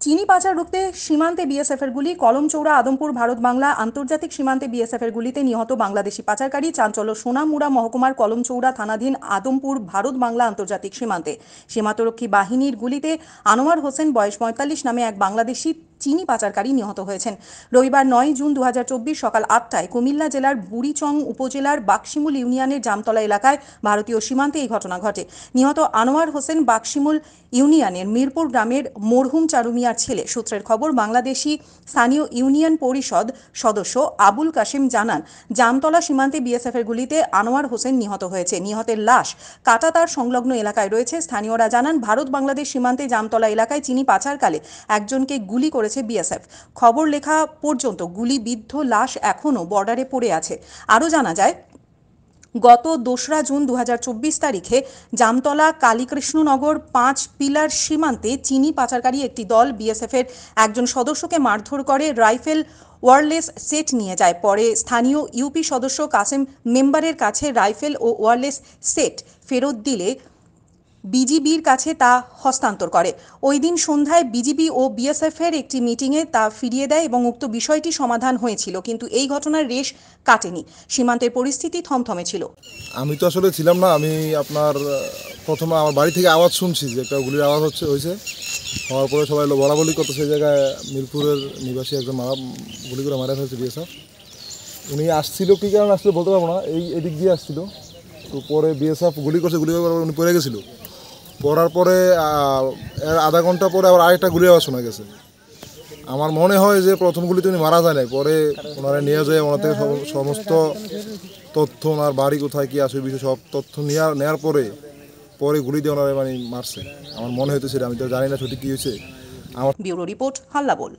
চিনি পাচার রুখতে সীমান্তে বিএসএফের গুলি, কলমচৌড়া আদমপুর ভারত বাংলা আন্তর্জাতিক সীমান্তে বিএসএফের গুলিতে নিহত বাংলাদেশি পাচারকারী। চাঞ্চল্য সোনামুড়া মহকুমার কলমচৌড়া থানাধীন আদমপুর ভারত বাংলা আন্তর্জাতিক সীমান্তে। সীমান্তরক্ষী বাহিনীর গুলিতে আনোয়ার হোসেন বয়স ৪৫ নামে এক বাংলাদেশি চিনি পাচারকারী নিহত হয়েছেন। রবিবার ৯ জুন ২০২৪ সকাল ৮টায় কুমিল্লা জেলার বুড়িচং উপজেলার বাকশিমুল ইউনিয়নের জামতলা এলাকায় ভারতীয় সীমান্তে এই ঘটনা ঘটে। নিহত আনোয়ার হোসেন বাকশিমুল ইউনিয়নের মিরপুর গ্রামের মরহুম চারু মিয়ার ছেলে। সূত্রের খবর, বাংলাদেশি স্থানীয় ইউনিয়ন পরিষদ সদস্য আবুল কাশেম জানান, জামতলা সীমান্তে বিএসএফের গুলিতে আনোয়ার হোসেন নিহত হয়েছে। নিহতের লাশ কাটাতার সংলগ্ন এলাকায় রয়েছে। স্থানীয়রা জানান, ভারত বাংলাদেশ সীমান্তে জামতলা এলাকায় চিনি পাচারকালে একজনকে গুলি করেছে বিএসএফ। খবর লেখা পর্যন্ত গুলিবিদ্ধ লাশ এখনও বর্ডারে পড়ে আছে। আরও জানা যায়, গত ২রা জুন ২০২৪ তারিখে জামতলা কালীকৃষ্ণনগর ৫ পিলার সীমান্তে চিনি পাচারকারী একটি দল বিএসএফের একজন সদস্যকে মারধর করে রাইফেল ওয়্যারলেস সেট নিয়ে যায়। পরে স্থানীয় ইউপি সদস্য কাসেম মেম্বারের কাছে রাইফেল ও ওয়্যারলেস সেট ফেরত দিলে বিজিবির কাছে তা হস্তান্তর করে। ওই দিন সন্ধ্যায় বিজিবি ও বিএসএফের একটি মিটিংয়ে তা ফিরিয়ে দেয় এবং উক্ত বিষয়টি সমাধান হয়েছিল, কিন্তু এই ঘটনার রেশ কাটেনি। সীমান্তের পরিস্থিতি থমথমে ছিল। আমি তো আসলে ছিলাম না। আমি আপনার প্রথমে আমার বাড়ি থেকে আওয়াজ শুনছি যে একটা গুলির আওয়াজ হয়েছে। হওয়ার পরে সবাই বলাবলি করতো, সেই জায়গায় মিরপুরের নিবাসী একজন গুলি করে মারা ফেলছে বিএসএফ। উনি আসছিল, কী কারণে আসছিল বলতে পারবো না, এদিক দিয়ে আসছিল। তো পরে বিএসএফ গুলি করে উনি পড়ে গেছিলো। পড়ার পরে আধা ঘন্টা পরে আবার আরেকটা গুলি আওয়াজ শোনা গেছে। আমার মনে হয় যে প্রথম গুলিতে উনি মারা যায় নাই, পরে ওনারা নিয়ে যায়, ওনার থেকে সমস্ত তথ্য, ওনার বাড়ি কোথায় কী আসে বিষয় সব তথ্য নেওয়ার পরে গুলি দিয়ে ওনারা মারছে। আমার মনে হইতেছে, আমি তো জানি না সঠিক কী হয়েছে। ব্যুরো রিপোর্ট, হাল্লা বল।